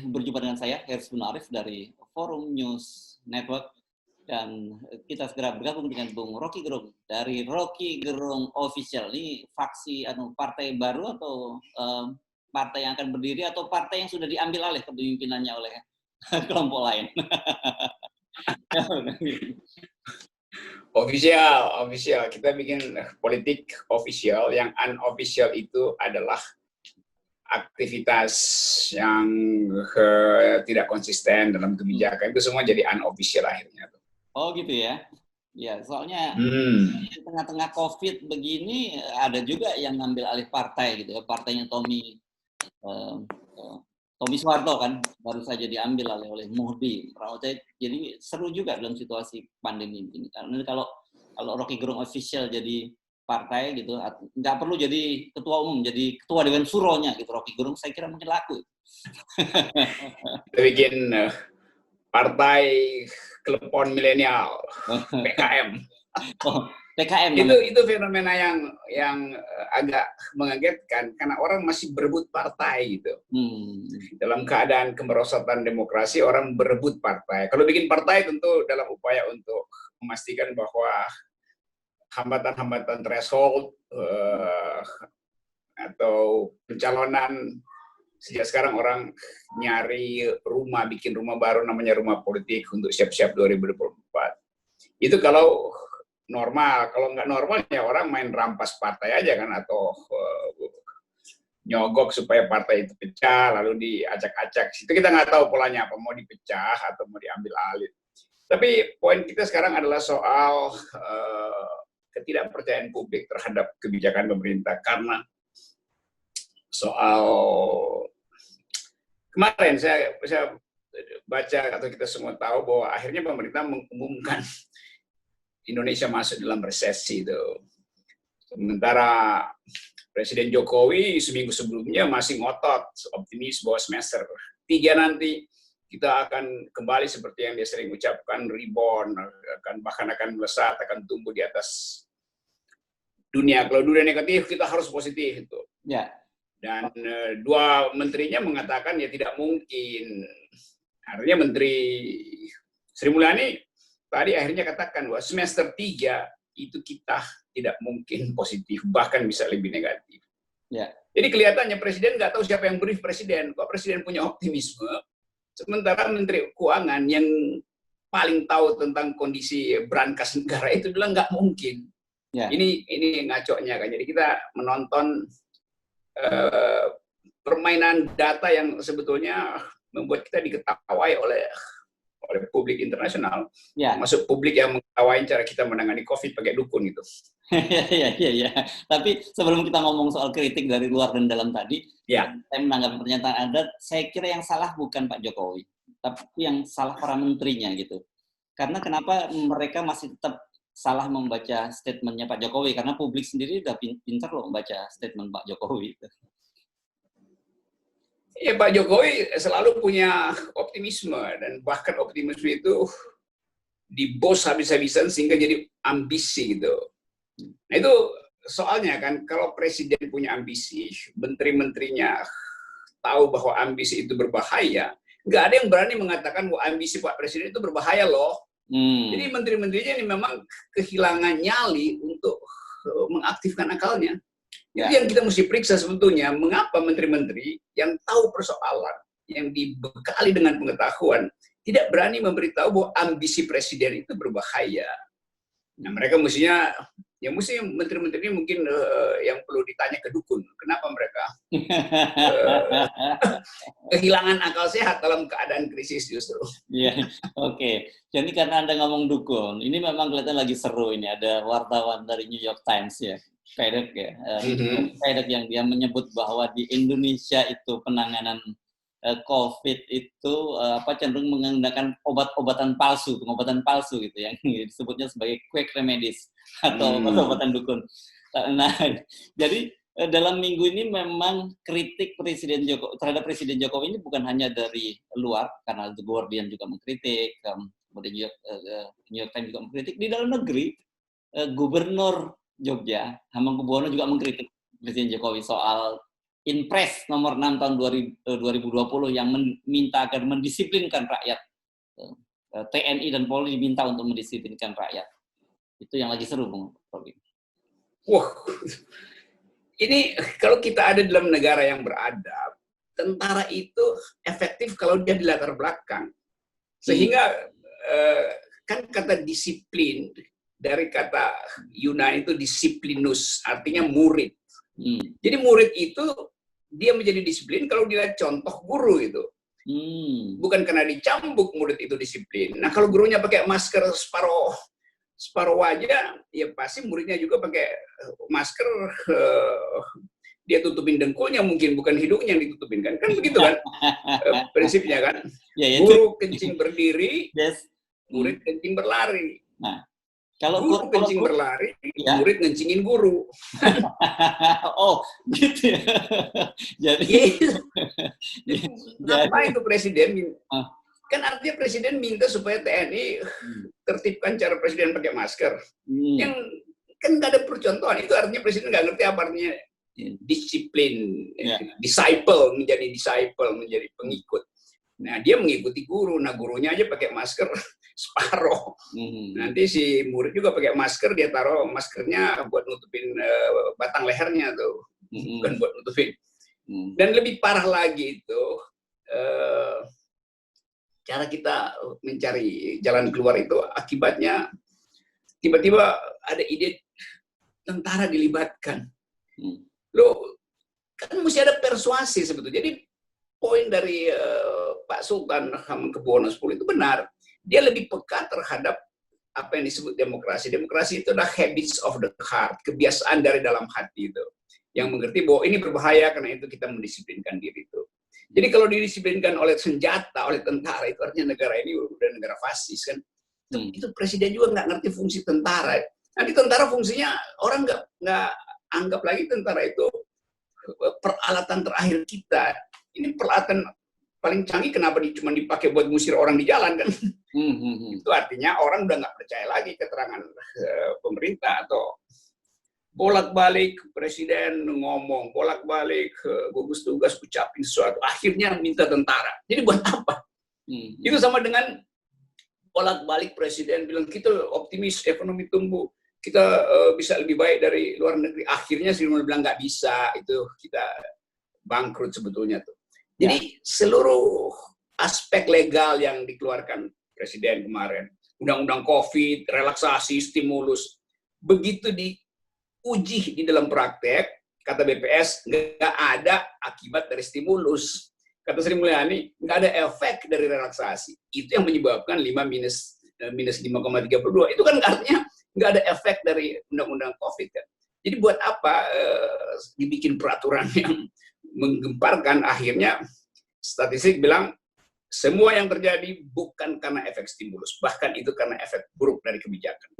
berjumpa dengan saya, Hersbun Arif dari Forum News Network, dan kita segera bergabung dengan Bung Rocky Gerung dari Rocky Gerung Official. Ini faksi partai baru atau partai yang akan berdiri atau partai yang sudah diambil alih kepemimpinannya oleh kelompok lain? Official. Kita bikin politik official. Yang unofficial itu adalah aktivitas yang tidak konsisten dalam kebijakan. Itu semua jadi unofficial akhirnya. Oh gitu ya. Ya, soalnya di tengah-tengah COVID begini ada juga yang ngambil alih partai gitu ya. Partainya Tommy Soeharto kan baru saja diambil oleh Muhdi. Jadi seru juga dalam situasi pandemi ini. Karena kalau Rocky Gerung Official jadi partai gitu, nggak perlu jadi ketua umum, jadi ketua dewan suronya gitu. Rocky Gerung saya kira mungkin laku. Kita bikin partai klepon milenial, PKM. Oh, PKM itu fenomena yang agak mengagetkan karena orang masih berebut partai gitu. Dalam keadaan kemerosotan demokrasi, orang berebut partai. Kalau bikin partai tentu dalam upaya untuk memastikan bahwa hambatan-hambatan threshold atau pencalonan, sejak sekarang orang nyari rumah, bikin rumah baru namanya rumah politik untuk siap-siap 2024. Itu kalau normal. Kalau nggak normal ya orang main rampas partai aja kan, atau nyogok supaya partai itu pecah lalu diacak-acak. Itu kita nggak tahu polanya apa, mau dipecah atau mau diambil alih. Tapi poin kita sekarang adalah soal ketidakpercayaan publik terhadap kebijakan pemerintah, karena soal kemarin saya baca atau kita semua tahu bahwa akhirnya pemerintah mengumumkan Indonesia masuk dalam resesi itu. Sementara Presiden Jokowi seminggu sebelumnya masih ngotot, optimis bahwa semester 3 nanti kita akan kembali seperti yang dia sering ucapkan, rebound, bahkan akan melesat, akan tumbuh di atas dunia. Kalau dunia negatif, kita harus positif itu. Ya. Dan dua menterinya mengatakan ya tidak mungkin. Artinya Menteri Sri Mulyani tadi akhirnya katakan bahwa semester 3 itu kita tidak mungkin positif, bahkan bisa lebih negatif. Ya. Jadi kelihatannya Presiden nggak tahu siapa yang brief Presiden. Kok Presiden punya optimisme, sementara Menteri Keuangan yang paling tahu tentang kondisi brankas negara itu bilang nggak mungkin. Ya. Ini ngaconya kan. Jadi kita menonton permainan data yang sebetulnya membuat kita diketawai oleh publik internasional, masuk publik yang mengetawain cara kita menangani COVID pakai dukun itu. Iya. Tapi sebelum kita ngomong soal kritik dari luar dan dalam tadi, saya menanggapi pernyataan Anda, saya kira yang salah bukan Pak Jokowi, tapi yang salah para menterinya gitu. Karena kenapa mereka masih tetap salah membaca statementnya Pak Jokowi? Karena publik sendiri udah pintar loh membaca statement Pak Jokowi. Ya, Pak Jokowi selalu punya optimisme, dan bahkan optimisme itu dibos habis-habisan sehingga jadi ambisi gitu. Nah itu soalnya kan, kalau presiden punya ambisi, menteri-menterinya tahu bahwa ambisi itu berbahaya, nggak ada yang berani mengatakan bahwa ambisi Pak Presiden itu berbahaya loh. Jadi menteri-menterinya ini memang kehilangan nyali untuk mengaktifkan akalnya. Itu yang kita mesti periksa sebetulnya, mengapa menteri-menteri yang tahu persoalan, yang dibekali dengan pengetahuan, tidak berani memberitahu bahwa ambisi presiden itu berbahaya. Nah mereka mestinya, ya mesti menteri-menteri ini mungkin yang perlu ditanya ke dukun, kenapa mereka kehilangan akal sehat dalam keadaan krisis justru. Iya, oke. Jadi karena Anda ngomong dukun, ini memang kelihatan lagi seru ini, ada wartawan dari New York Times ya. Fedek ya, Fedek yang dia menyebut bahwa di Indonesia itu penanganan COVID itu cenderung menggunakan obat-obatan palsu, pengobatan palsu gitu yang disebutnya sebagai quick remedies atau obat-obatan dukun. Nah, jadi dalam minggu ini memang kritik terhadap Presiden Jokowi ini bukan hanya dari luar, karena The Guardian juga mengkritik, kemudian New York Times juga mengkritik. Di dalam negeri, Gubernur Jogja, Hamengkubuwono juga mengkritik Presiden Jokowi soal Inpres nomor 6 tahun 2020 yang meminta agar mendisiplinkan rakyat. TNI dan Polri diminta untuk mendisiplinkan rakyat. Itu yang lagi seru, Bung Robi. Wah, ini kalau kita ada dalam negara yang beradab, tentara itu efektif kalau dia di latar belakang. Sehingga kan kata disiplin, dari kata Yunani itu disiplinus, artinya murid. Jadi murid itu dia menjadi disiplin kalau dia contoh guru itu. Bukan karena dicambuk murid itu disiplin. Nah kalau gurunya pakai masker separuh wajah, ya pasti muridnya juga pakai masker, dia tutupin dengkulnya mungkin, bukan hidungnya yang ditutupin kan begitu kan prinsipnya kan. Guru kencing berdiri, murid kencing berlari. Nah, guru kencing berlari, murid ngencingin guru. Oh, gitu ya. Apa itu presiden? Kan artinya presiden minta supaya TNI tertibkan cara presiden pakai masker. Yang kan nggak ada percontohan. Itu artinya presiden nggak ngerti apa artinya disiplin, menjadi pengikut. Nah dia mengikuti guru. Nah gurunya aja pakai masker separoh. Nanti si murid juga pakai masker, dia taruh maskernya buat nutupin batang lehernya tuh, bukan buat nutupin. Dan lebih parah lagi itu. Cara kita mencari jalan keluar itu akibatnya tiba-tiba ada ide tentara dilibatkan. Loh, kan mesti ada persuasi sebetulnya. Jadi poin dari Pak Sultan Hamengkubuwono X itu benar. Dia lebih peka terhadap apa yang disebut demokrasi. Demokrasi itu adalah habits of the heart, kebiasaan dari dalam hati itu. Yang mengerti bahwa ini berbahaya, karena itu kita mendisiplinkan diri itu. Jadi kalau didisiplinkan oleh senjata, oleh tentara, itu artinya negara ini udah negara fasis kan. Itu presiden juga nggak ngerti fungsi tentara. Nanti tentara fungsinya orang nggak anggap lagi tentara itu peralatan terakhir kita. Ini peralatan paling canggih, kenapa cuma dipakai buat ngusir orang di jalan kan? Itu artinya orang udah nggak percaya lagi keterangan pemerintah, atau bolak-balik presiden ngomong, bolak-balik gugus tugas ucapin sesuatu, akhirnya minta tentara. Jadi buat apa? Itu sama dengan bolak-balik presiden bilang kita optimis ekonomi tumbuh, kita bisa lebih baik dari luar negeri. Akhirnya sih bilang nggak bisa, itu kita bangkrut sebetulnya tuh. Jadi seluruh aspek legal yang dikeluarkan presiden kemarin, undang-undang COVID, relaksasi, stimulus, begitu diuji di dalam praktek, kata BPS, nggak ada akibat dari stimulus. Kata Sri Mulyani, nggak ada efek dari relaksasi. Itu yang menyebabkan 5 minus 5,32. Itu kan artinya nggak ada efek dari undang-undang COVID kan. Jadi buat apa dibikin peraturan yang menggemparkan? Akhirnya statistik bilang semua yang terjadi bukan karena efek stimulus, bahkan itu karena efek buruk dari kebijakan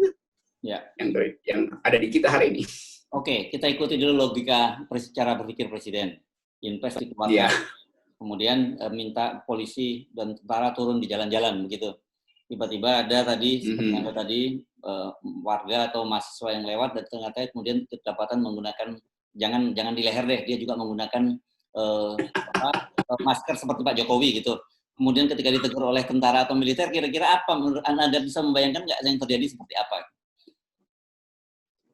yang ada di kita hari ini. Oke, kita ikuti dulu logika cara berpikir presiden. Inpres dikeluarkan, kemudian minta polisi dan tentara turun di jalan-jalan begitu. Tiba-tiba ada tadi seperti yang tadi warga atau mahasiswa yang lewat, dan ternyata kemudian kedapatan menggunakan, jangan di leher deh, dia juga menggunakan masker seperti Pak Jokowi gitu. Kemudian ketika ditegur oleh tentara atau militer, kira-kira apa menurut Anda, bisa membayangkan nggak yang terjadi seperti apa?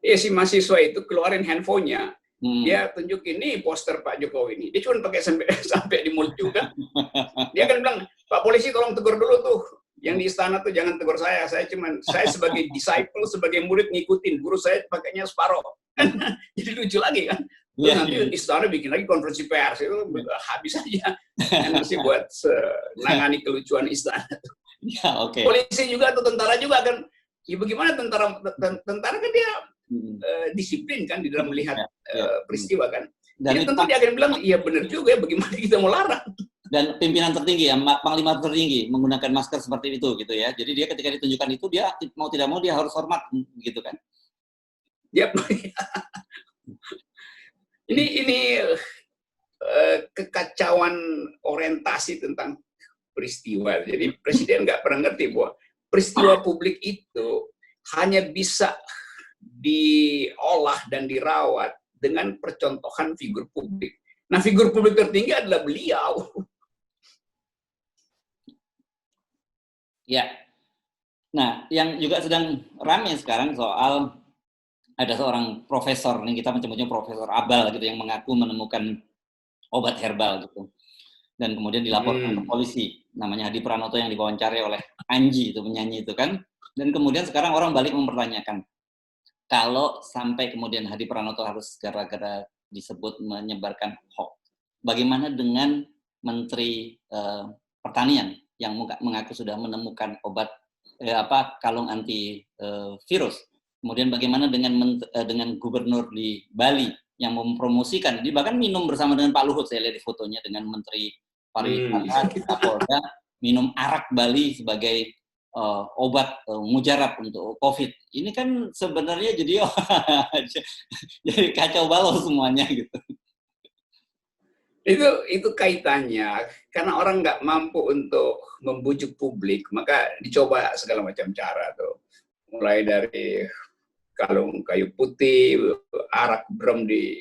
Si mahasiswa itu keluarin handphonenya, dia tunjukin nih poster Pak Jokowi ini. Dia cuma pakai sampai di mulut juga. Dia kan bilang, Pak polisi tolong tegur dulu tuh. Yang di istana tuh jangan tegur saya sebagai disciple, sebagai murid ngikutin, guru saya pakainya separoh. Jadi lucu lagi kan. Terus nanti istana bikin lagi konferensi pers, itu habis aja energi buat nangani kelucuan istana. Polisi juga atau tentara juga kan, ya bagaimana tentara kan dia disiplin kan di dalam melihat peristiwa kan. Jadi tentu dia akan bilang, iya benar juga ya, bagaimana kita mau larang. Dan pimpinan tertinggi ya, panglima tertinggi menggunakan masker seperti itu gitu ya. Jadi dia ketika ditunjukkan itu, dia mau tidak mau dia harus hormat gitu kan. Ini kekacauan orientasi tentang peristiwa. Jadi presiden nggak pernah ngerti bahwa peristiwa publik itu hanya bisa diolah dan dirawat dengan percontohan figur publik. Nah, figur publik tertinggi adalah beliau. Ya. Nah, yang juga sedang ramai sekarang soal ada seorang profesor nih, kita menyebutnya Profesor Abal gitu, yang mengaku menemukan obat herbal gitu. Dan kemudian dilaporkan ke polisi, namanya Hadi Pranoto yang diwawancara oleh Anji itu, penyanyi itu kan. Dan kemudian sekarang orang balik mempertanyakan, kalau sampai kemudian Hadi Pranoto harus gara-gara disebut menyebarkan hoax, bagaimana dengan Menteri Pertanian yang mengaku sudah menemukan obat kalung anti virus? Kemudian bagaimana dengan gubernur di Bali yang mempromosikan, dia bahkan minum bersama dengan Pak Luhut, saya lihat di fotonya dengan Menteri Pariwisata, Kapolda, minum arak Bali sebagai obat mujarab untuk COVID. Ini kan sebenarnya jadi jadi kacau balau semuanya gitu. Itu kaitannya karena orang nggak mampu untuk membujuk publik, maka dicoba segala macam cara tuh, mulai dari kalung kayu putih, arak brem di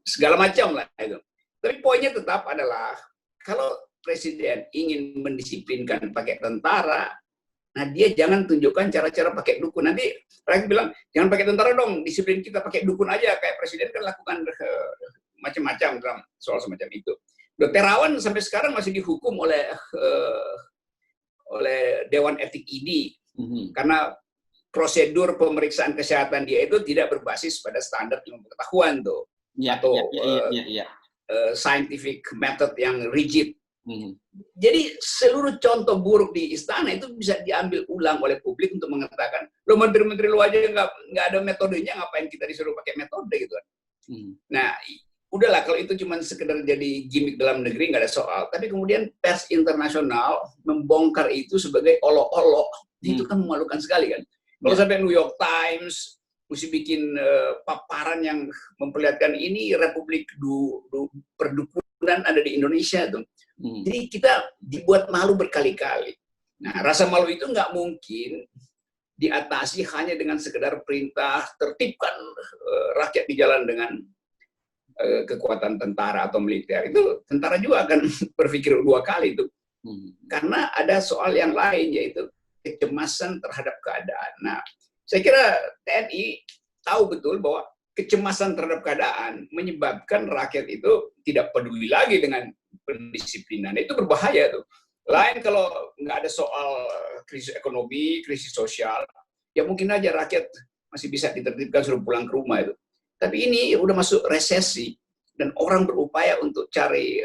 segala macam lah itu. Tapi poinnya tetap adalah kalau presiden ingin mendisiplinkan pakai tentara, nah dia jangan tunjukkan cara-cara pakai dukun. Nanti rakyat bilang, jangan pakai tentara dong, disiplin kita pakai dukun aja. Kayak presiden kan lakukan macam-macam dalam soal semacam itu. Terawan sampai sekarang masih dihukum oleh Dewan Etik ID karena prosedur pemeriksaan kesehatan dia itu tidak berbasis pada standar ilmu pengetahuan tuh, atau scientific method yang rigid. Jadi seluruh contoh buruk di istana itu bisa diambil ulang oleh publik untuk mengatakan, lo menteri-menteri lo aja nggak ada metodenya, ngapain kita disuruh pakai metode gitu kan? Nah, udahlah kalau itu cuma sekedar jadi gimmick dalam negeri nggak ada soal. Tapi kemudian pers internasional membongkar itu sebagai olok-olok, itu kan memalukan sekali kan? Kalau sampai New York Times mesti bikin paparan yang memperlihatkan ini Republik Perdukunan ada di Indonesia tuh. Jadi kita dibuat malu berkali-kali. Nah, rasa malu itu nggak mungkin diatasi hanya dengan sekedar perintah tertibkan rakyat di jalan dengan kekuatan tentara atau militer. Itu tentara juga akan berpikir dua kali itu. Karena ada soal yang lain, yaitu kecemasan terhadap keadaan. Nah, saya kira TNI tahu betul bahwa kecemasan terhadap keadaan menyebabkan rakyat itu tidak peduli lagi dengan pendisiplinan. Itu berbahaya tuh. Lain kalau nggak ada soal krisis ekonomi, krisis sosial, ya mungkin aja rakyat masih bisa ditertibkan suruh pulang ke rumah itu. Tapi ini udah masuk resesi dan orang berupaya untuk cari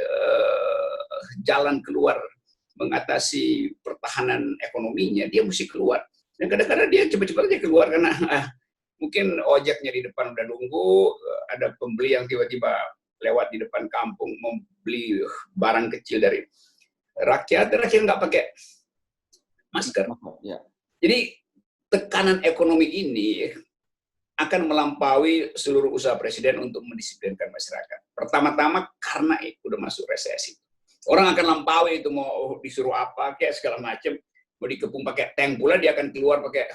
jalan keluar mengatasi pertahanan ekonominya, dia mesti keluar. Dan kadang-kadang dia cepat-cepat aja keluar karena mungkin ojeknya di depan udah nunggu, ada pembeli yang tiba-tiba lewat di depan kampung membeli barang kecil dari rakyat nggak pakai masker. Jadi tekanan ekonomi ini akan melampaui seluruh usaha presiden untuk mendisiplinkan masyarakat. Pertama-tama karena udah masuk resesi. Orang akan lampaui itu, mau disuruh apa, kayak segala macam. Mau dikepung pakai tank pula, dia akan keluar pakai.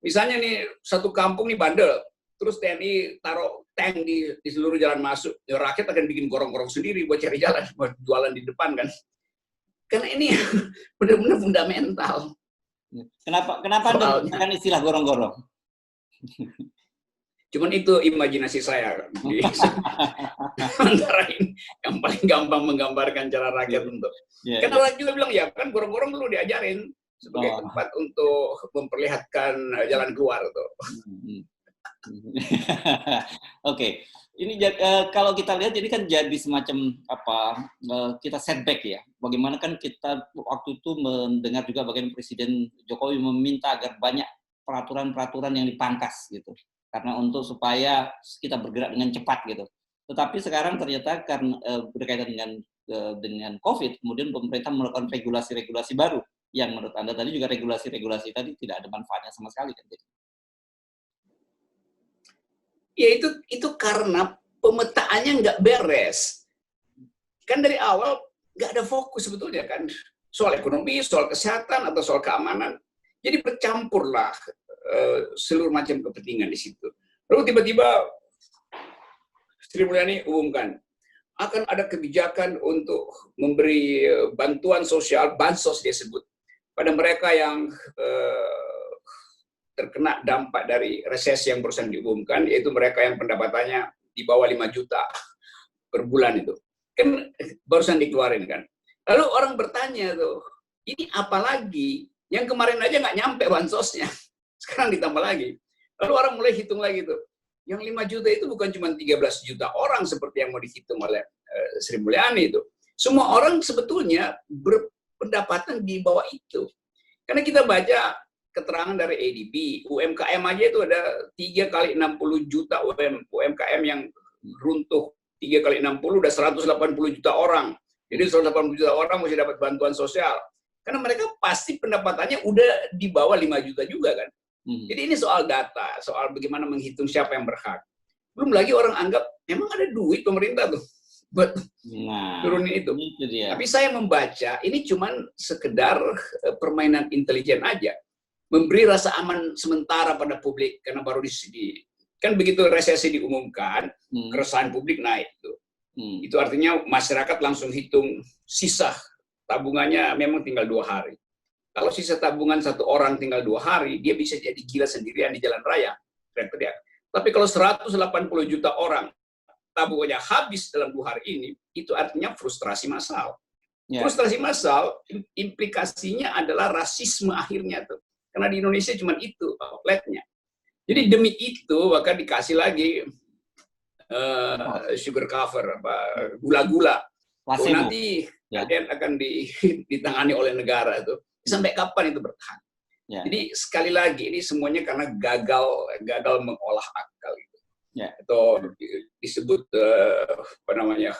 Misalnya nih, satu kampung nih bandel, terus TNI taruh tank di seluruh jalan masuk, ya rakyat akan bikin gorong-gorong sendiri buat cari jalan, buat jualan di depan kan. Karena ini benar-benar fundamental. Kenapa Anda menggunakan istilah gorong-gorong? Cuman itu imajinasi saya. Antara ini yang paling gampang menggambarkan cara rakyat untuk. Karena orang juga bilang, ya kan gorong-gorong perlu diajarin sebagai tempat untuk memperlihatkan jalan keluar tuh. Oke. Ini kalau kita lihat ini kan jadi semacam kita setback ya. Bagaimana kan kita waktu itu mendengar juga bagaimana Presiden Jokowi meminta agar banyak peraturan-peraturan yang dipangkas gitu. Karena supaya kita bergerak dengan cepat gitu. Tetapi sekarang ternyata karena berkaitan dengan COVID, kemudian pemerintah melakukan regulasi-regulasi baru yang menurut Anda tadi juga regulasi-regulasi tadi tidak ada manfaatnya sama sekali kan? Ya itu karena pemetaannya nggak beres. Kan dari awal nggak ada fokus sebetulnya kan, soal ekonomi, soal kesehatan atau soal keamanan. Jadi bercampurlah seluruh macam kepentingan di situ. Lalu tiba-tiba Sri Mulyani umumkan akan ada kebijakan untuk memberi bantuan sosial, bansos dia sebut, pada mereka yang terkena dampak dari resesi yang barusan diumumkan, yaitu mereka yang pendapatannya di bawah 5 juta per bulan itu. Kan barusan dikeluarin kan. Lalu orang bertanya tuh, ini apa lagi? Yang kemarin aja nggak nyampe bansosnya. Sekarang ditambah lagi. Lalu orang mulai hitung lagi tuh. Yang 5 juta itu bukan cuma 13 juta orang seperti yang mau dihitung oleh Sri Mulyani itu. Semua orang sebetulnya berpendapatan di bawah itu. Karena kita baca keterangan dari ADB, UMKM aja itu ada 3 kali 60 juta UMKM yang runtuh. 3 kali 60 udah 180 juta orang. Jadi 180 juta orang mesti dapat bantuan sosial. Karena mereka pasti pendapatannya udah di bawah 5 juta juga kan. Jadi ini soal data, soal bagaimana menghitung siapa yang berhak. Belum lagi orang anggap, memang ada duit pemerintah tuh buat turunin itu. Tapi saya membaca, ini cuman sekedar permainan intelijen aja. Memberi rasa aman sementara pada publik, karena baru kan begitu resesi diumumkan, keresahan publik naik tuh. Itu artinya masyarakat langsung hitung sisa tabungannya memang tinggal 2 hari. Kalau sisa tabungan 1 orang tinggal 2 hari, dia bisa jadi gila sendirian di jalan raya. Tapi kalau 180 juta orang tabungannya habis dalam 2 hari ini, itu artinya frustrasi massal. Frustrasi massal implikasinya adalah rasisme akhirnya tuh. Karena di Indonesia cuma itu outletnya. Jadi demi itu maka dikasih lagi sugar cover, gula-gula. Nanti kalian akan ditangani oleh negara itu. Sampai kapan itu bertahan? Jadi sekali lagi ini semuanya karena gagal mengolah akal itu. Atau disebut apa namanya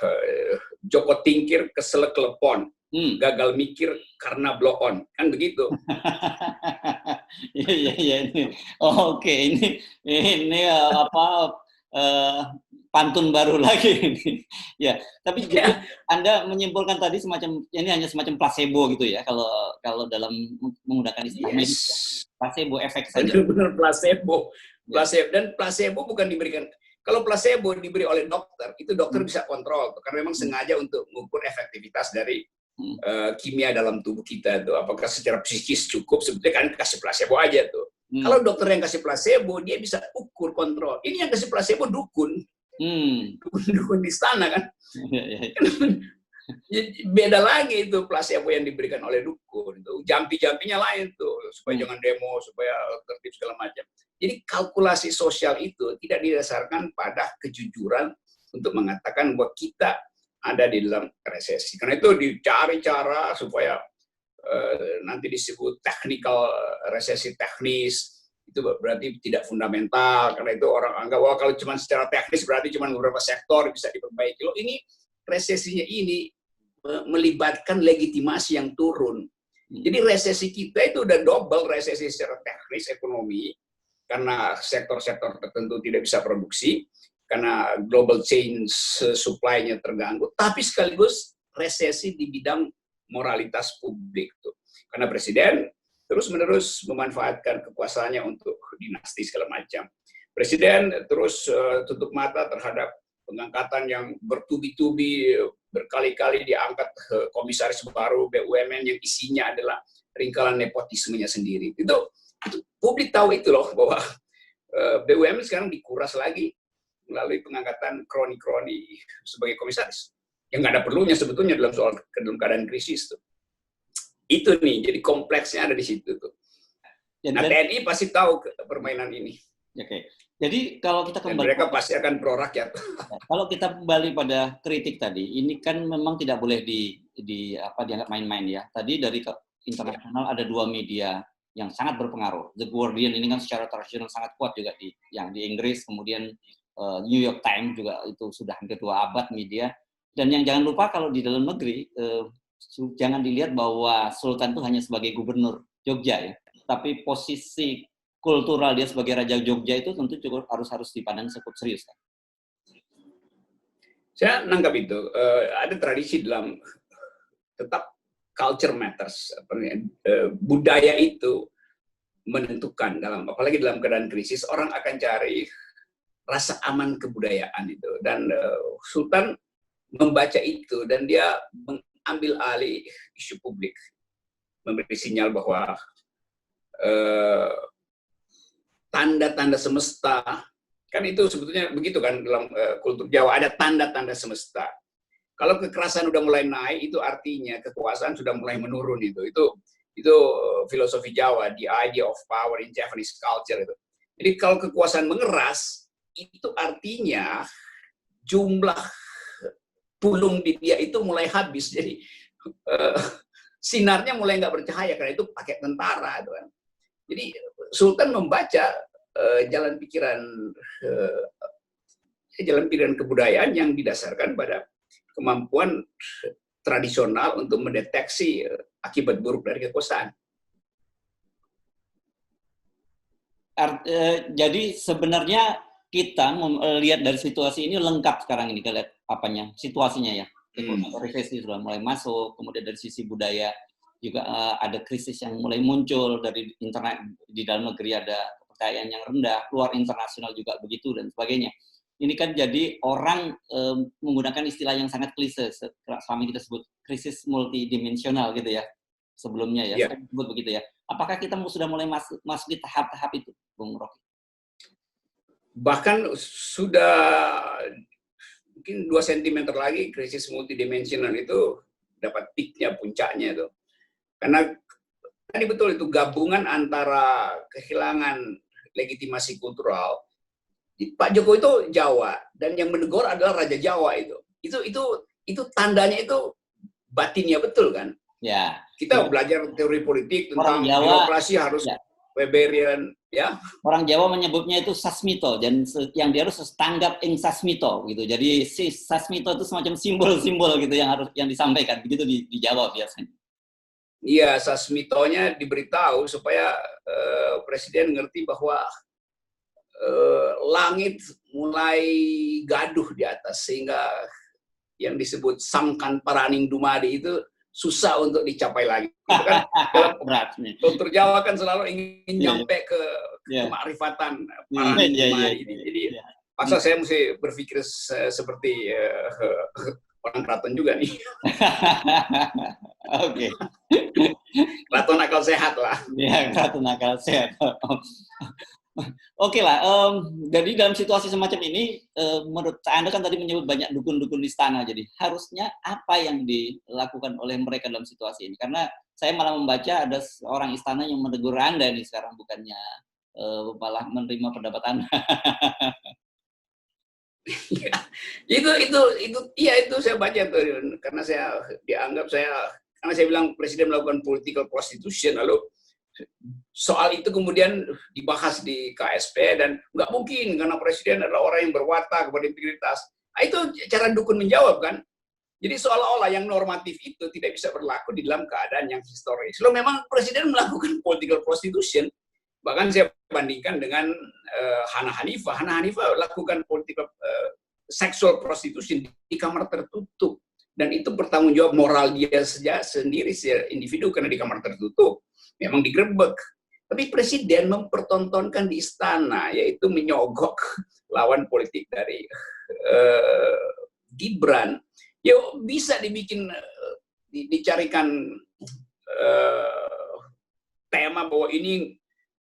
Joko tingkir keselek lepon. Gagal mikir karena blow on, kan begitu. Iya ini. Oke, ini apa pantun baru lagi ini. Ya, tapi jadi Anda menyimpulkan tadi semacam ini hanya semacam placebo gitu ya kalau dalam menggunakan istilah medis ya. Placebo efek saja. Benar placebo. Dan placebo bukan diberikan. Kalau placebo diberi oleh dokter, itu dokter bisa kontrol karena memang sengaja untuk mengukur efektivitas dari kimia dalam tubuh kita tuh, apakah secara psikis cukup, sebetulnya kan kasih placebo aja tuh. Kalau dokter yang kasih placebo, dia bisa ukur kontrol. Ini yang kasih placebo dukun. Dukun di istana kan. Beda lagi itu placebo yang diberikan oleh dukun. Jampi-jampinya lain tuh, supaya jangan demo, supaya tertib segala macam. Jadi kalkulasi sosial itu tidak didasarkan pada kejujuran untuk mengatakan bahwa kita ada di dalam resesi. Karena itu dicari cara supaya nanti disebut technical resesi teknis, itu berarti tidak fundamental, karena itu orang anggap wah kalau cuma secara teknis berarti cuma beberapa sektor bisa diperbaiki. Loh, ini resesinya ini melibatkan legitimasi yang turun. Jadi resesi kita itu udah double resesi secara teknis ekonomi, karena sektor-sektor tertentu tidak bisa produksi, karena global chain supply-nya terganggu, tapi sekaligus resesi di bidang moralitas publik tuh. Karena presiden terus-menerus memanfaatkan kekuasaannya untuk dinasti segala macam. Presiden terus tutup mata terhadap pengangkatan yang bertubi-tubi, berkali-kali diangkat komisaris baru BUMN yang isinya adalah ringkalan nepotismenya sendiri. Itu publik tahu itu loh, bahwa BUMN sekarang dikuras lagi melalui pengangkatan kroni-kroni sebagai komisaris. Yang nggak ada perlunya sebetulnya dalam keadaan krisis tuh. Itu nih, jadi kompleksnya ada di situ tuh. Nah, TNI pasti tahu permainan ini. Oke. Jadi kalau kita kembali, dan mereka pasti akan pro rakyat. Kalau kita kembali pada kritik tadi, ini kan memang tidak boleh dianggap main-main ya. Tadi dari internasional ada 2 media yang sangat berpengaruh. The Guardian ini kan secara tradisional sangat kuat juga di Inggris, kemudian New York Times juga itu sudah hampir 2 abad media. Dan yang jangan lupa kalau di dalam negeri jangan dilihat bahwa Sultan itu hanya sebagai gubernur Jogja ya, tapi posisi kultural dia sebagai Raja Jogja itu tentu cukup harus dipandang cukup serius kan? Saya nanggap itu ada tradisi dalam tetap culture matters, budaya itu menentukan apalagi dalam keadaan krisis orang akan cari rasa aman kebudayaan itu, dan Sultan membaca itu dan dia mengambil alih isu publik, memberi sinyal bahwa tanda-tanda semesta, kan itu sebetulnya begitu kan dalam kultur Jawa, ada tanda-tanda semesta. Kalau kekerasan udah mulai naik, itu artinya kekuasaan sudah mulai menurun. Itu filosofi Jawa, the idea of power in Japanese culture itu. Jadi kalau kekuasaan mengeras, itu artinya jumlah pulung di dia itu mulai habis. Jadi sinarnya mulai nggak bercahaya, karena itu pakai tentara. Kan. Jadi Sultan membaca jalan pikiran kebudayaan yang didasarkan pada kemampuan tradisional untuk mendeteksi akibat buruk dari kekuasaan. Jadi sebenarnya kita melihat dari situasi ini lengkap sekarang ini, kita lihat apanya, situasinya ya. Resesi sudah mulai masuk, kemudian dari sisi budaya juga ada krisis yang mulai muncul, dari internet di dalam negeri ada kepercayaan yang rendah, keluar internasional juga begitu dan sebagainya. Ini kan jadi orang menggunakan istilah yang sangat klise, selama kita sebut krisis multidimensional gitu ya, sebelumnya ya, saya sebut begitu ya. Apakah kita sudah mulai masuk di tahap-tahap itu, Bung Rocky? Bahkan sudah mungkin 2 cm lagi krisis multidimensional itu dapat peak-nya, puncaknya itu. Karena tadi betul itu gabungan antara kehilangan legitimasi kultural. Pak Jokowi itu Jawa dan yang menegur adalah Raja Jawa itu. Itu tandanya itu batinnya betul kan? Ya. Kita belajar teori politik tentang birokrasi harus Weberian ya. Orang Jawa menyebutnya itu sasmito dan yang dia harus tanggap ing sasmito gitu. Jadi si sasmito itu semacam simbol-simbol gitu yang disampaikan begitu di Jawa biasanya. Iya, sasmitonya diberitahu supaya presiden ngerti bahwa langit mulai gaduh di atas, sehingga yang disebut sangkan paraning dumadi itu susah untuk dicapai lagi. Itu kan dalam kultur Jawa kan selalu ingin nyampe ke kemakrifatan paraning dumadi ini. Jadi masa saya mesti berpikir seperti orang keraton juga nih. Oke. Keraton akal sehat lah. Ya, keraton akal sehat. Oke lah, jadi dalam situasi semacam ini, menurut Anda kan tadi menyebut banyak dukun-dukun istana, jadi harusnya apa yang dilakukan oleh mereka dalam situasi ini? Karena saya malah membaca ada seorang istana yang menegur Anda nih sekarang, bukannya malah menerima pendapat Anda. itu saya baca tuh, karena saya bilang presiden melakukan political prostitution, lalu soal itu kemudian dibahas di KSP dan nggak mungkin karena presiden adalah orang yang berwatak kepada integritas. Nah, itu cara dukun menjawab kan. Jadi seolah-olah yang normatif itu tidak bisa berlaku di dalam keadaan yang historis. Kalau memang presiden melakukan political prostitution, bahkan saya bandingkan dengan Hana Hanifah. Hana Hanifah lakukan political sexual prostitution di kamar tertutup. Dan itu bertanggung jawab moral dia sendiri, individu, karena di kamar tertutup memang digerebek. Tapi presiden mempertontonkan di istana, yaitu menyogok lawan politik dari Gibran. Ya bisa dibikin, dicarikan tema bahwa ini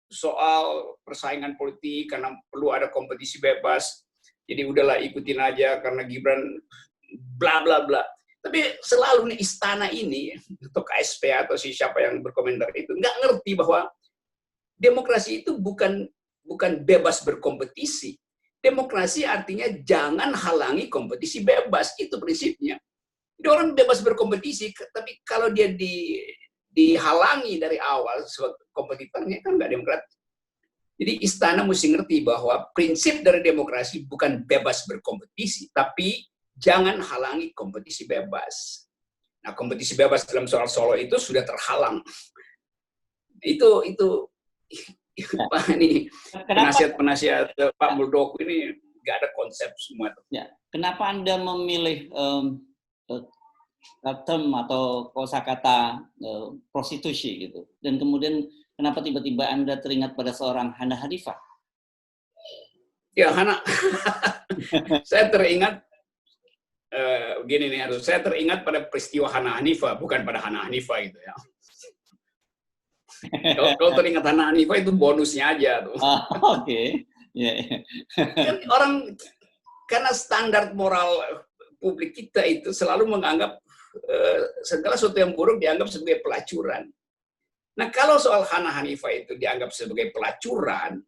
soal persaingan politik karena perlu ada kompetisi bebas. Jadi udahlah ikutin aja karena Gibran bla bla bla. Tapi selalu nih istana ini, atau KSP atau siapa yang berkomentar itu, nggak ngerti bahwa demokrasi itu bukan bebas berkompetisi. Demokrasi artinya jangan halangi kompetisi bebas, itu prinsipnya. Jadi orang bebas berkompetisi, tapi kalau dia dihalangi dari awal sebagai kompetitornya, kan nggak demokratis. Jadi istana mesti ngerti bahwa prinsip dari demokrasi bukan bebas berkompetisi, tapi jangan halangi kompetisi bebas. Nah, kompetisi bebas dalam soal Solo itu sudah terhalang. Itu penasihat Pak Muldoko ini nggak ada konsep semua. Ya, kenapa Anda memilih term atau kosakata prostitusi gitu, dan kemudian kenapa tiba-tiba Anda teringat pada seorang Hana Hanifah? Ya, Hana, saya teringat gini nih, harus saya teringat pada peristiwa Hana Hanifah, bukan pada Hana Hanifah itu ya. Kalau teringat Hana Hanifah itu bonusnya aja tuh. Oke. Kan orang, karena standar moral publik kita itu selalu menganggap segala sesuatu yang buruk dianggap sebagai pelacuran. Nah, kalau soal Hana Hanifah itu dianggap sebagai pelacuran,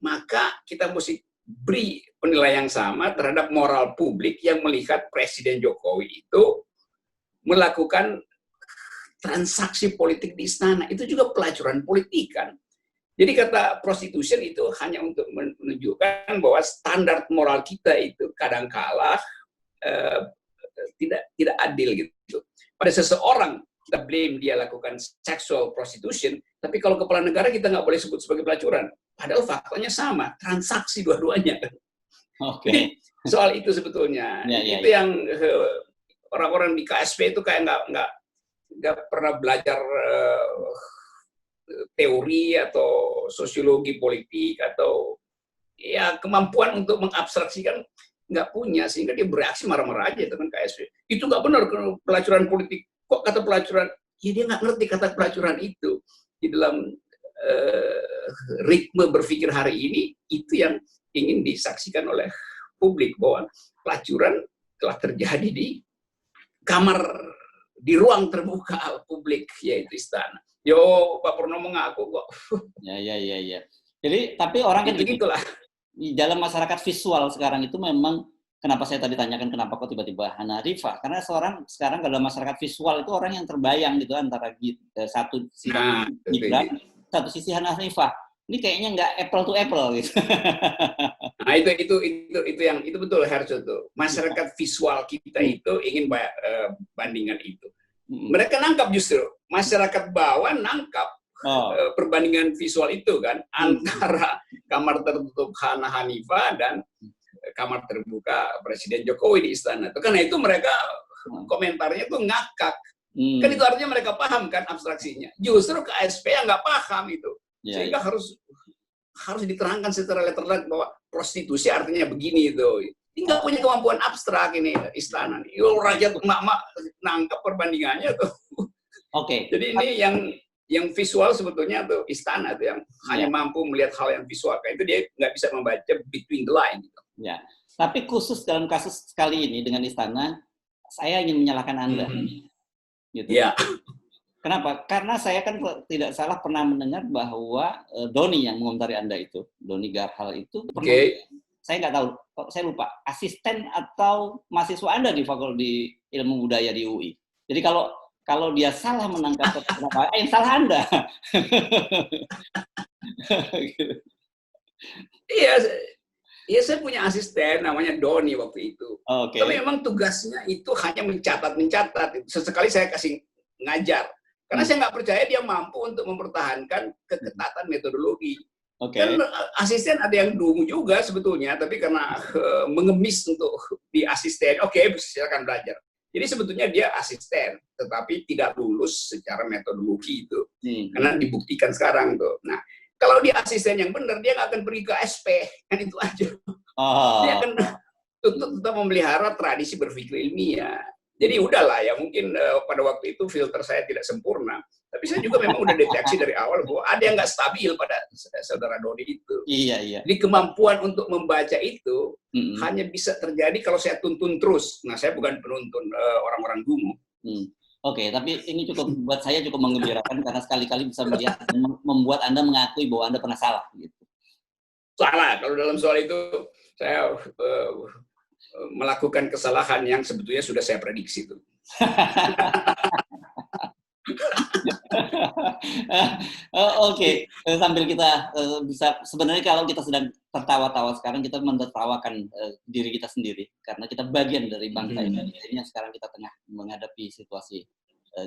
maka kita mesti beri penilaian yang sama terhadap moral publik yang melihat Presiden Jokowi itu melakukan transaksi politik di istana. Itu juga pelacuran politik kan. Jadi kata prostitution itu hanya untuk menunjukkan bahwa standar moral kita itu kadangkala tidak adil gitu. Pada seseorang kita blame dia lakukan sexual prostitution, tapi kalau kepala negara kita nggak boleh sebut sebagai pelacuran. Padahal faktanya sama, transaksi dua-duanya. Jadi soal itu sebetulnya, itu yang orang-orang di KSP itu kayak nggak pernah belajar teori atau sosiologi politik atau ya kemampuan untuk mengabstraksikan nggak punya, sehingga dia bereaksi marah-marah aja dengan KSP. Itu nggak benar pelacuran politik. Kok kata pelacuran? Ya dia nggak ngerti kata pelacuran itu. Di dalam ritme berpikir hari ini, itu yang ingin disaksikan oleh publik, bahwa pelacuran telah terjadi di kamar, di ruang terbuka publik, yaitu istana. Yo, Pak Purnomo mengaku kok. Ya. Jadi, tapi orang kan gitulah. Di dalam masyarakat visual sekarang itu memang, kenapa saya tadi tanyakan kenapa kok tiba-tiba Hana Hanifah, karena sekarang dalam masyarakat visual itu orang yang terbayang gitu antara satu sisi Gibran, satu sisi Hana Hanifah. Ini kayaknya nggak apple to apple gitu. Nah itu betul, Herjo tuh. Masyarakat visual kita itu ingin bandingan itu. Mereka nangkap, justru masyarakat bawah nangkap perbandingan visual itu kan antara kamar tertutup Hana Hanifah dan kamar terbuka Presiden Jokowi di istana. Karena itu mereka komentarnya tuh ngakak. Kan itu artinya mereka paham kan abstraksinya. Justru KSP yang nggak paham itu. Sehingga harus diterangkan secara letterlet bahwa prostitusi artinya begini itu. Ini nggak punya kemampuan abstrak ini istana. Rakyat emak-emak nangkap perbandingannya tuh. Jadi ini yang visual sebetulnya tuh istana tuh yang hanya mampu melihat hal yang visual. Itu dia nggak bisa membaca between the line. Gitu. Ya, tapi khusus dalam kasus kali ini dengan istana, saya ingin menyalahkan Anda. Gitu. Ya. Kenapa? Karena saya kan tidak salah pernah mendengar bahwa Doni yang mengomentari Anda itu, Doni Garhal itu, saya nggak tahu, saya lupa, asisten atau mahasiswa Anda di Fakultas Ilmu Budaya di UI. Jadi kalau dia salah menangkap kenapa? Yang salah Anda. Iya, saya punya asisten namanya Doni waktu itu. Tapi memang tugasnya itu hanya mencatat. Sesekali saya kasih ngajar. Karena saya nggak percaya dia mampu untuk mempertahankan keketatan metodologi. Kan asisten ada yang dungu juga sebetulnya, tapi karena mengemis untuk di asisten, silakan belajar. Jadi sebetulnya dia asisten, tetapi tidak lulus secara metodologi itu. Karena dibuktikan sekarang tuh. Nah, kalau dia asisten yang benar, dia nggak akan pergi ke SP, kan itu aja. Dia akan tetap memelihara tradisi berpikir ilmiah. Jadi udahlah ya, mungkin pada waktu itu filter saya tidak sempurna. Tapi saya juga memang udah deteksi dari awal bahwa ada yang nggak stabil pada saudara Doni itu. Iya. Jadi kemampuan untuk membaca itu hanya bisa terjadi kalau saya tuntun terus. Nah, saya bukan penuntun orang-orang dungu. Tapi ini buat saya cukup menggembirakan karena sekali-kali bisa melihat membuat Anda mengakui bahwa Anda pernah salah. Gitu. Salah, kalau dalam soal itu saya melakukan kesalahan yang sebetulnya sudah saya prediksi itu. Sambil kita bisa, sebenarnya kalau kita sedang tertawa-tawa sekarang, kita menertawakan diri kita sendiri karena kita bagian dari bangsa Indonesia ini yang sekarang kita tengah menghadapi situasi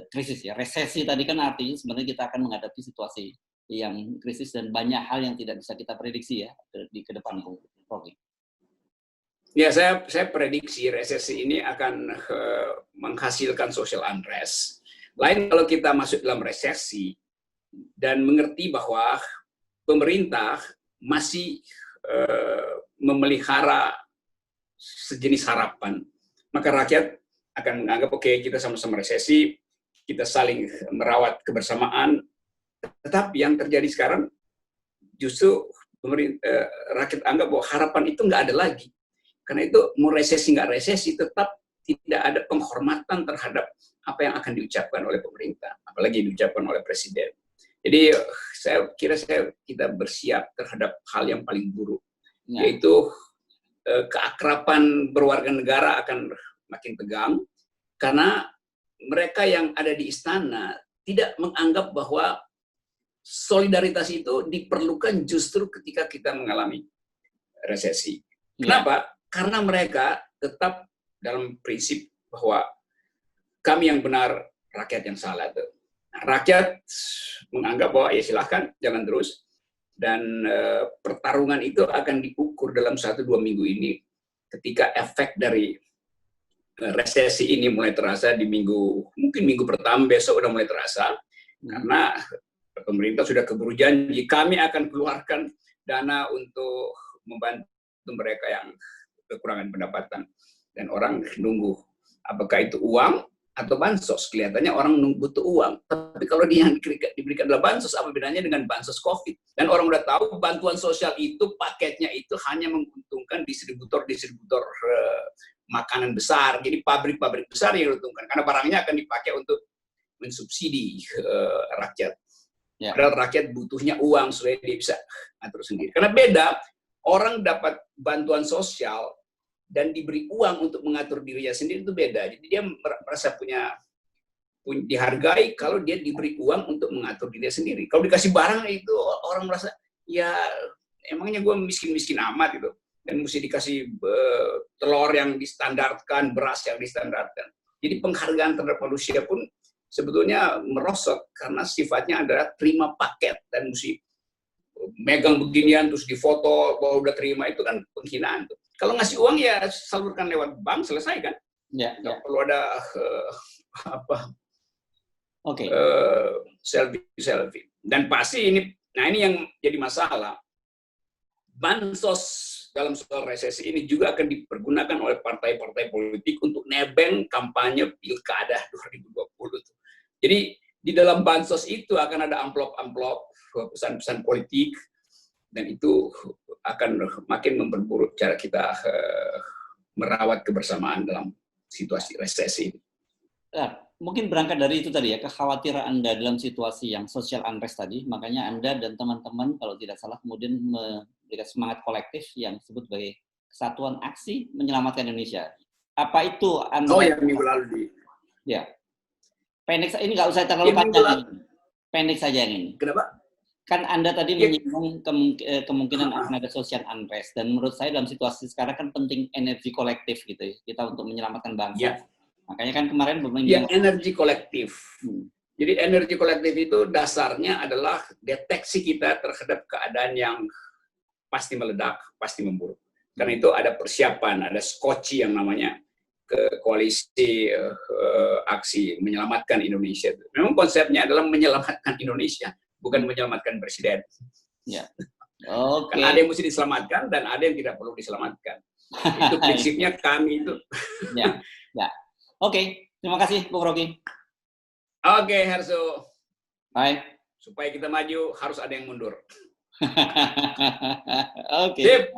krisis ya. Resesi tadi kan artinya sebenarnya kita akan menghadapi situasi yang krisis dan banyak hal yang tidak bisa kita prediksi ya di ke depan. Ya, saya prediksi resesi ini akan menghasilkan social unrest. Lain kalau kita masuk dalam resesi dan mengerti bahwa pemerintah masih memelihara sejenis harapan. maka rakyat akan menganggap oke, kita sama-sama resesi, kita saling merawat kebersamaan. Tetapi yang terjadi sekarang justru rakyat anggap bahwa harapan itu nggak ada lagi. Karena itu mau resesi nggak resesi, tetap tidak ada penghormatan terhadap apa yang akan diucapkan oleh pemerintah, apalagi diucapkan oleh presiden. Jadi saya kira kita bersiap terhadap hal yang paling buruk, yaitu keakraban berwarga negara akan makin tegang, karena mereka yang ada di istana tidak menganggap bahwa solidaritas itu diperlukan justru ketika kita mengalami resesi. Kenapa? Karena mereka tetap dalam prinsip bahwa kami yang benar, rakyat yang salah. Rakyat menganggap bahwa ya silahkan, jalan terus. Dan pertarungan itu akan diukur dalam 1-2 minggu ini ketika efek dari resesi ini mulai terasa di mungkin minggu pertama besok udah mulai terasa, karena pemerintah sudah keburu janji kami akan keluarkan dana untuk membantu mereka yang kekurangan pendapatan, dan orang nunggu apakah itu uang atau bansos. Kelihatannya orang butuh uang, tapi kalau dia yang diberikan adalah bansos, apa bedanya dengan bansos COVID? Dan orang udah tahu bantuan sosial itu paketnya itu hanya menguntungkan distributor makanan besar, jadi pabrik-pabrik besar yang diuntungkan karena barangnya akan dipakai untuk mensubsidi rakyat. Padahal rakyat butuhnya uang supaya dia bisa atur sendiri. Karena beda, orang dapat bantuan sosial dan diberi uang untuk mengatur dirinya sendiri itu beda. Jadi dia merasa dihargai kalau dia diberi uang untuk mengatur dirinya sendiri. Kalau dikasih barang itu orang merasa ya emangnya gue miskin-miskin amat gitu. Dan mesti dikasih telur yang distandarkan, beras yang distandarkan. Jadi penghargaan terhadap manusia pun sebetulnya merosot karena sifatnya adalah terima paket dan mesti megang beginian terus difoto bahwa udah terima, itu kan penghinaan tuh. Kalau ngasih uang ya salurkan lewat bank, selesai kan? Nggak perlu ada selfie. Dan pasti ini yang jadi masalah. Bansos dalam soal resesi ini juga akan dipergunakan oleh partai-partai politik untuk nebeng kampanye pilkada 2020. Jadi di dalam bansos itu akan ada amplop-amplop pesan-pesan politik, dan itu akan makin memperburuk cara kita merawat kebersamaan dalam situasi resesi. Mungkin berangkat dari itu tadi ya, kekhawatiran Anda dalam situasi yang social unrest tadi, makanya Anda dan teman-teman kalau tidak salah kemudian memberikan semangat kolektif yang disebut sebagai Kesatuan Aksi Menyelamatkan Indonesia. Apa itu Anda? Oh ya, minggu lalu di. Ya. Pendek, ini nggak usah terlalu panjang. Pendek saja yang ini. Kenapa? Kan Anda tadi menyinggung kemungkinan akan ada social unrest, dan menurut saya dalam situasi sekarang kan penting energi kolektif gitu ya, kita untuk menyelamatkan bangsa. Makanya kan kemarin energi kolektif. Jadi energi kolektif itu dasarnya adalah deteksi kita terhadap keadaan yang pasti meledak, pasti memburuk. Karena itu ada persiapan, ada skoci yang namanya ke koalisi aksi menyelamatkan Indonesia. Memang konsepnya adalah menyelamatkan Indonesia, bukan menyelamatkan presiden. Karena ada yang mesti diselamatkan dan ada yang tidak perlu diselamatkan. Itu prinsipnya kami itu. Oke, terima kasih Bung Rocky. Oke, Herso. Bye. Supaya kita maju harus ada yang mundur. Oke.